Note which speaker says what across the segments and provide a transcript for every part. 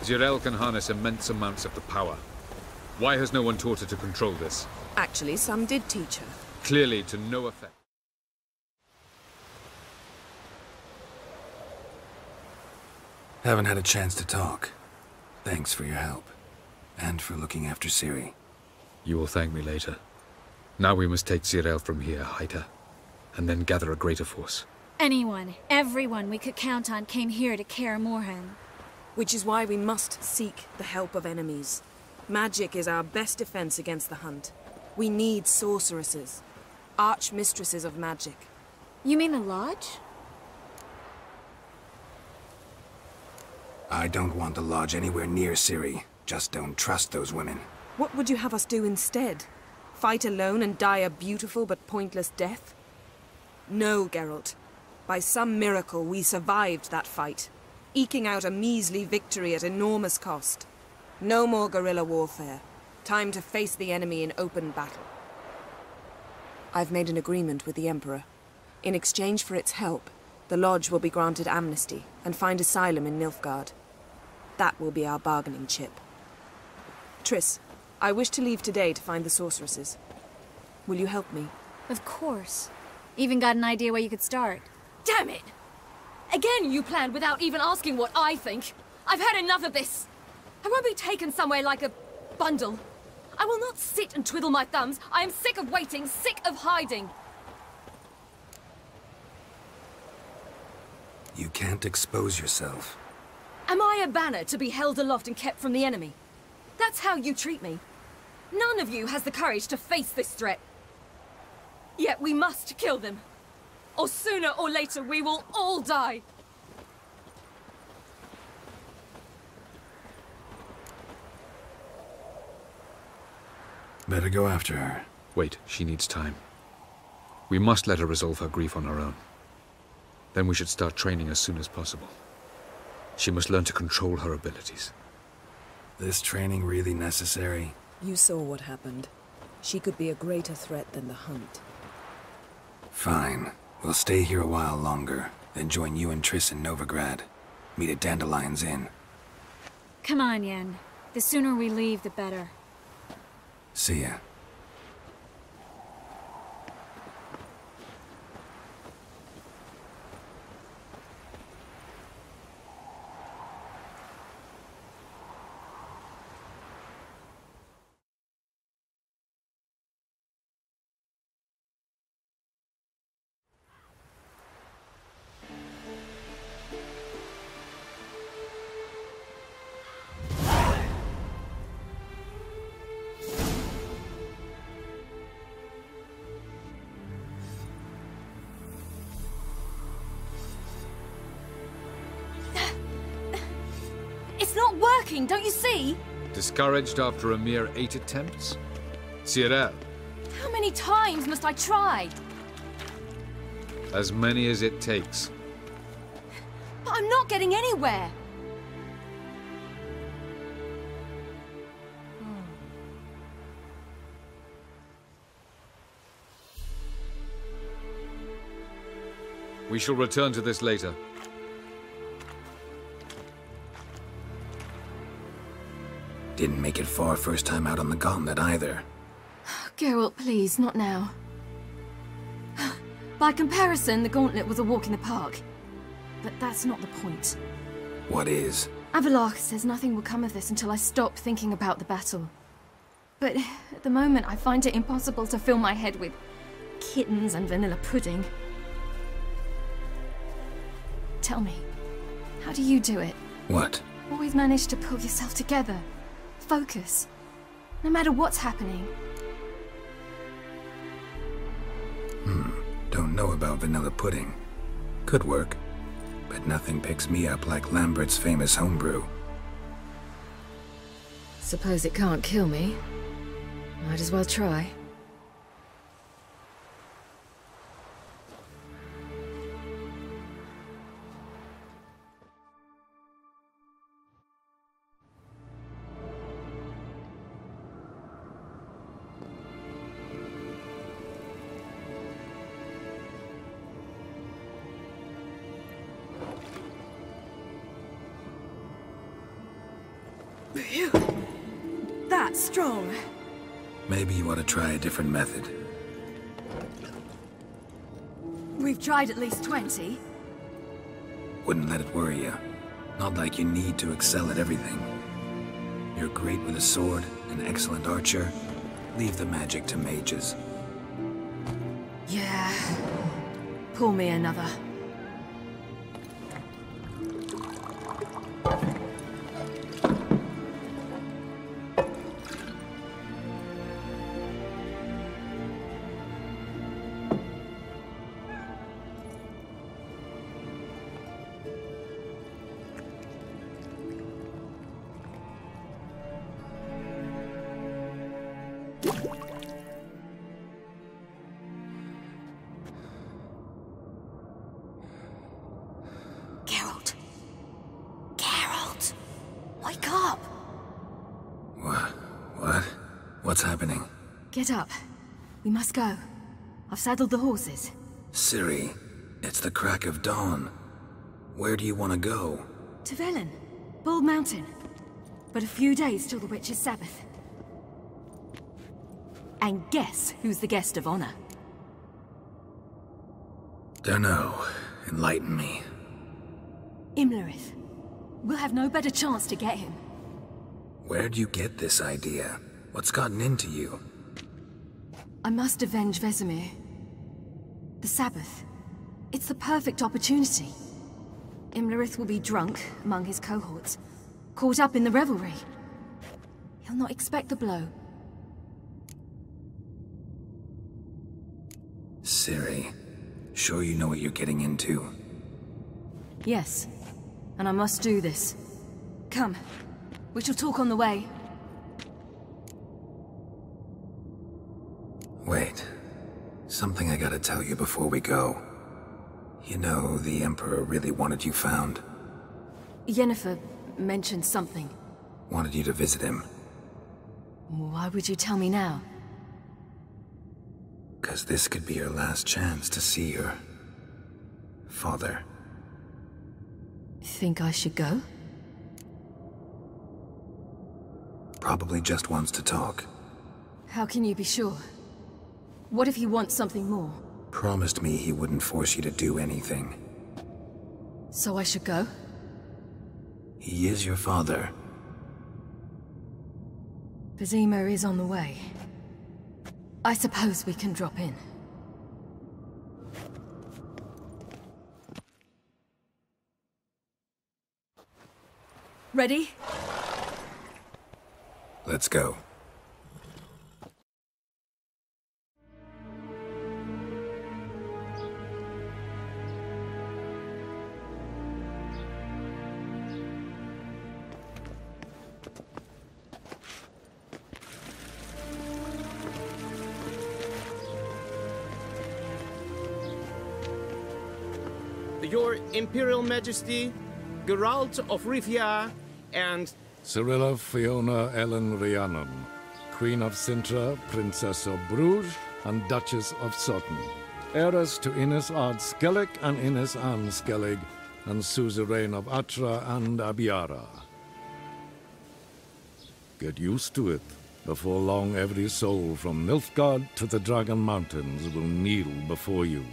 Speaker 1: Zirel can harness immense amounts of the power. Why has no one taught her to control this?
Speaker 2: Actually, some did teach her.
Speaker 1: Clearly to no effect.
Speaker 3: Haven't had a chance to talk. Thanks for your help. And for looking after Ciri.
Speaker 1: You will thank me later. Now we must take Zirel from here, hide her, and then gather a greater force.
Speaker 4: Anyone, everyone we could count on came here to Kaer Morhen.
Speaker 2: Which is why we must seek the help of enemies. Magic is our best defense against the Hunt. We need sorceresses. Archmistresses of magic.
Speaker 4: You mean the Lodge?
Speaker 3: I don't want the Lodge anywhere near Ciri. Just don't trust those women.
Speaker 2: What would you have us do instead? Fight alone and die a beautiful but pointless death? No, Geralt. By some miracle, we survived that fight, eking out a measly victory at enormous cost. No more guerrilla warfare. Time to face the enemy in open battle. I've made an agreement with the Emperor. In exchange for its help, the Lodge will be granted amnesty and find asylum in Nilfgaard. That will be our bargaining chip. Triss, I wish to leave today to find the sorceresses. Will you help me?
Speaker 4: Of course. Even got an idea where you could start.
Speaker 5: Damn it! Again you planned without even asking what I think. I've had enough of this. I won't be taken somewhere like a bundle. I will not sit and twiddle my thumbs. I am sick of waiting, sick of hiding.
Speaker 3: You can't expose yourself.
Speaker 5: Am I a banner to be held aloft and kept from the enemy? That's how you treat me. None of you has the courage to face this threat. Yet we must kill them. Or sooner or later we will all die.
Speaker 3: Better go after her.
Speaker 1: Wait, she needs time. We must let her resolve her grief on her own. Then we should start training as soon as possible. She must learn to control her abilities.
Speaker 3: This training really necessary?
Speaker 2: You saw what happened. She could be a greater threat than the Hunt.
Speaker 3: Fine. We'll stay here a while longer, then join you and Triss in Novigrad. Meet at Dandelion's Inn.
Speaker 4: Come on, Yen. The sooner we leave, the better.
Speaker 3: See ya.
Speaker 5: It's not working, don't you see?
Speaker 1: Discouraged after a mere 8 attempts? Zirel,
Speaker 5: How many times must I try?
Speaker 1: as many as it takes.
Speaker 5: But I'm not getting anywhere.
Speaker 1: We shall return to this later.
Speaker 3: Didn't make it far first time out on the gauntlet either.
Speaker 5: Geralt, please, not now. By comparison, the gauntlet was a walk in the park. But that's not the point.
Speaker 3: What is?
Speaker 5: Avallac'h says nothing will come of this until I stop thinking about the battle. But at the moment, I find it impossible to fill my head with kittens and vanilla pudding. Tell me, how do you do it?
Speaker 3: What?
Speaker 5: Always manage to pull yourself together. Focus. No matter what's happening.
Speaker 3: Don't know about vanilla pudding. Could work. But nothing picks me up like Lambert's famous homebrew.
Speaker 5: Suppose it can't kill me. Might as well try. Phew. That's strong.
Speaker 3: Maybe you ought to try a different method.
Speaker 5: We've tried at least 20.
Speaker 3: Wouldn't let it worry you. Not like you need to excel at everything. You're great with a sword, an excellent archer. Leave the magic to mages.
Speaker 5: Yeah. Pull me another.
Speaker 4: Geralt. Geralt. Wake up.
Speaker 3: What? What's happening?
Speaker 5: Get up. We must go. I've saddled the horses.
Speaker 3: Ciri, it's the crack of dawn. Where do you want to go?
Speaker 5: To Velen. Bald Mountain. But a few days till the Witch's Sabbath. And guess who's the guest of honor?
Speaker 3: Dunno. Enlighten me.
Speaker 5: Imlerith. We'll have no better chance to get him.
Speaker 3: Where'd you get this idea? What's gotten into you?
Speaker 5: I must avenge Vesemir. The Sabbath. It's the perfect opportunity. Imlerith will be drunk among his cohorts, caught up in the revelry. He'll not expect the blow.
Speaker 3: Ciri, sure you know what you're getting into?
Speaker 5: Yes, and I must do this. Come, we shall talk on the way.
Speaker 3: Wait. Something I gotta tell you before we go. You know, the Emperor really wanted you found.
Speaker 5: Yennefer mentioned something.
Speaker 3: Wanted you to visit him.
Speaker 5: Why would you tell me now?
Speaker 3: 'Cause this could be your last chance to see your father.
Speaker 5: Think I should go?
Speaker 3: Probably just wants to talk.
Speaker 5: How can you be sure? What if he wants something more?
Speaker 3: Promised me he wouldn't force you to do anything.
Speaker 5: So I should go?
Speaker 3: He is your father.
Speaker 5: Vizima is on the way. I suppose we can drop in. Ready?
Speaker 3: Let's go.
Speaker 6: Your Imperial Majesty, Geralt of Rivia, and
Speaker 7: Cirilla Fiona Ellen Rhiannon, Queen of Sintra, Princess of Bruges, and Duchess of Sutton, heiress to Innis Ard Skellig and Innis Ann Skellig, and suzerain of Atra and Abiara. Get used to it. Before long, every soul from Nilfgaard to the Dragon Mountains will kneel before you.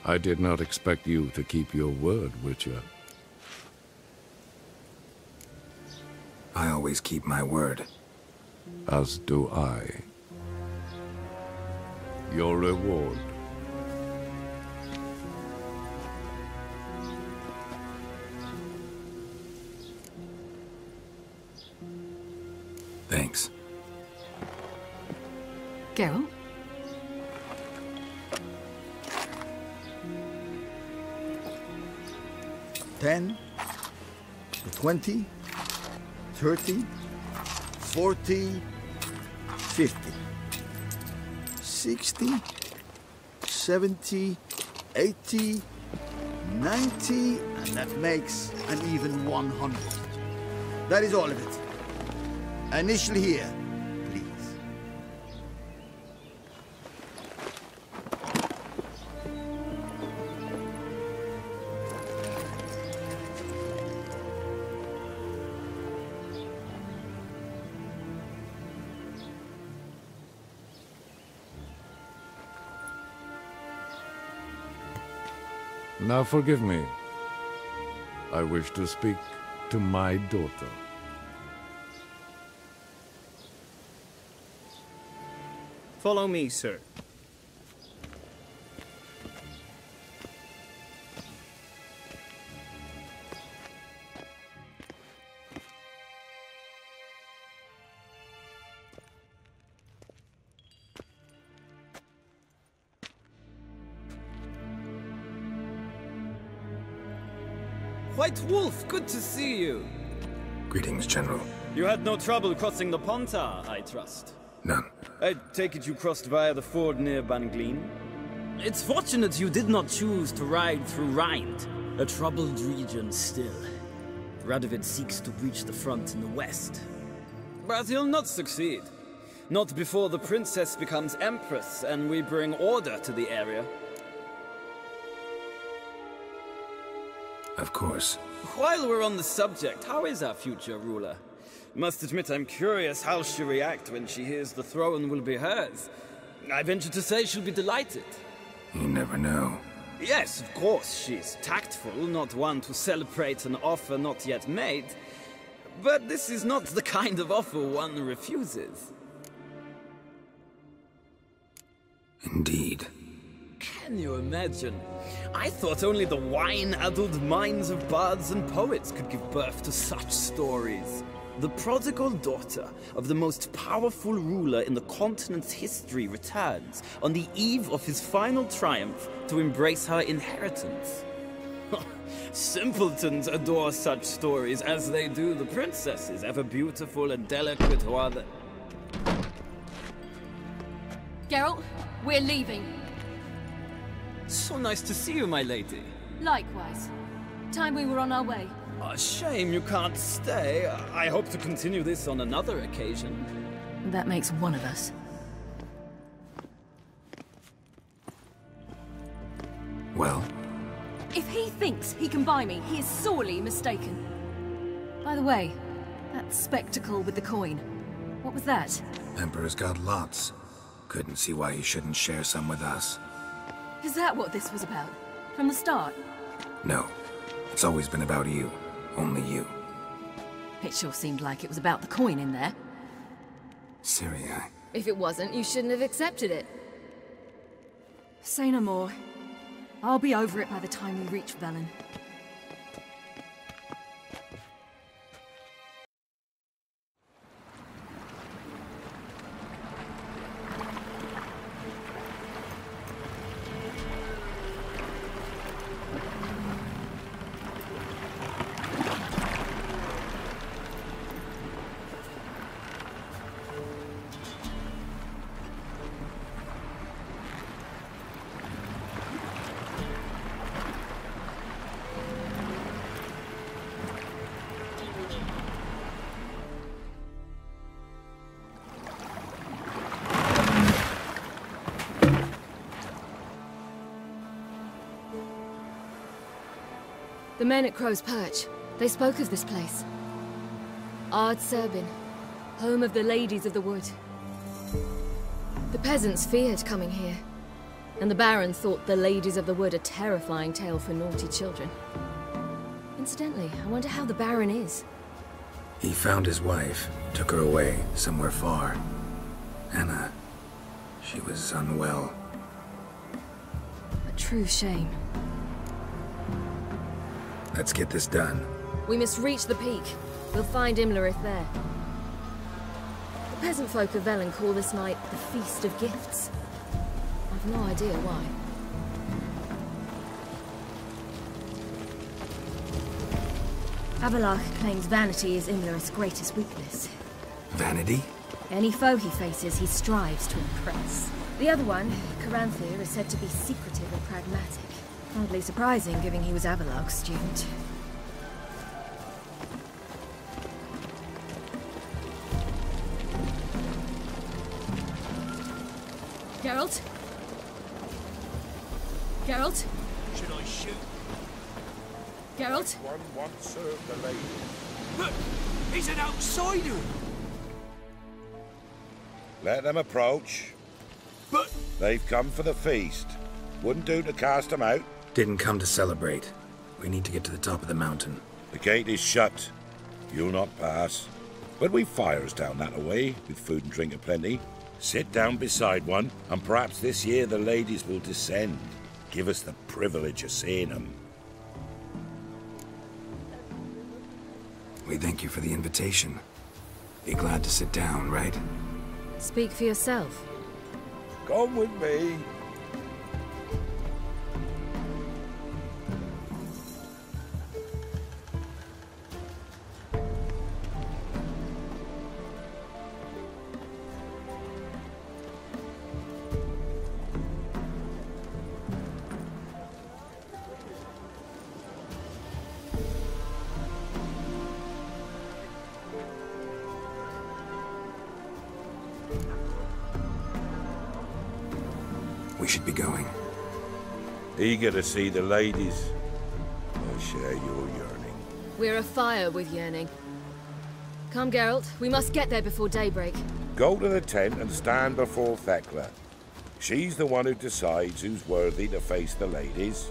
Speaker 7: I did not expect you to keep your word, Witcher.
Speaker 3: I always keep my word.
Speaker 7: As do I. Your reward.
Speaker 3: Thanks.
Speaker 5: Geralt?
Speaker 8: $10, 20, 30, 40, 50, 60, 70, 80, 90, and that makes an even 100. That is all of it. Initial here, please.
Speaker 7: Now forgive me. I wish to speak to my daughter.
Speaker 6: Follow me, sir.
Speaker 9: White Wolf, good to see you.
Speaker 3: Greetings, General.
Speaker 9: You had no trouble crossing the Pontar, I trust.
Speaker 3: None.
Speaker 9: I take it you crossed via the ford near Banglin? It's fortunate you did not choose to ride through Rind, a troubled region still. Radovid seeks to breach the front in the west. But he'll not succeed. Not before the princess becomes empress and we bring order to the area.
Speaker 3: Of course.
Speaker 9: While we're on the subject, how is our future ruler? Must admit I'm curious how she'll react when she hears the throne will be hers. I venture to say she'll be delighted.
Speaker 3: You never know.
Speaker 9: Yes, of course, she's tactful, not one to celebrate an offer not yet made. But this is not the kind of offer one refuses.
Speaker 3: Indeed.
Speaker 9: Can you imagine? I thought only the wine-addled minds of bards and poets could give birth to such stories. The prodigal daughter of the most powerful ruler in the continent's history returns on the eve of his final triumph to embrace her inheritance. Simpletons adore such stories as they do the princesses, ever beautiful and delicate who are the...
Speaker 5: Geralt, we're leaving.
Speaker 9: So nice to see you, my lady.
Speaker 5: Likewise. Time we were on our way.
Speaker 9: A shame you can't stay. I hope to continue this on another occasion.
Speaker 5: That makes one of us.
Speaker 3: Well?
Speaker 5: If he thinks he can buy me, he is sorely mistaken. By the way, that spectacle with the coin, what was that?
Speaker 3: Emperor's got lots. Couldn't see why he shouldn't share some with us.
Speaker 5: Is that what this was about? From the start?
Speaker 3: No. It's always been about you. Only you.
Speaker 5: It sure seemed like it was about the coin in there.
Speaker 3: Ciri.
Speaker 10: If it wasn't, you shouldn't have accepted it.
Speaker 5: Say no more. I'll be over it by the time we reach Velen.
Speaker 10: The men at Crow's Perch, they spoke of this place. Ard Serbin, home of the Ladies of the Wood. The peasants feared coming here, and the Baron thought the Ladies of the Wood a terrifying tale for naughty children. Incidentally, I wonder how the Baron is.
Speaker 3: He found his wife, took her away, somewhere far. Anna, she was unwell.
Speaker 10: A true shame.
Speaker 3: Let's get this done.
Speaker 10: We must reach the peak. We'll find Imlerith there. The peasant folk of Velen call this night the Feast of Gifts. I've no idea why. Avallac'h claims vanity is Imlerith's greatest weakness.
Speaker 3: Vanity?
Speaker 10: Any foe he faces, he strives to impress. The other one, Caranthir, is said to be secretive and pragmatic. Hardly surprising, given he was Avallac'h's student.
Speaker 5: Geralt? Geralt?
Speaker 11: Should I shoot?
Speaker 5: Geralt?
Speaker 11: One once served the lady. Look! He's an outsider! Let them approach. But... they've come for the feast. Wouldn't do to cast them out.
Speaker 3: Didn't come to celebrate. We need to get to the top of the mountain.
Speaker 12: The gate is shut. You'll not pass. But we've fires down that way, with food and drink aplenty. Sit down beside one, and perhaps this year the ladies will descend. Give us the privilege of seeing them.
Speaker 3: We thank you for the invitation. Be glad to sit down, right?
Speaker 10: Speak for yourself.
Speaker 12: Come with me.
Speaker 3: We should be going.
Speaker 12: Eager to see the ladies. I share your yearning.
Speaker 10: We're afire with yearning. Come, Geralt. We must get there before daybreak.
Speaker 12: Go to the tent and stand before Thekla. She's the one who decides who's worthy to face the ladies.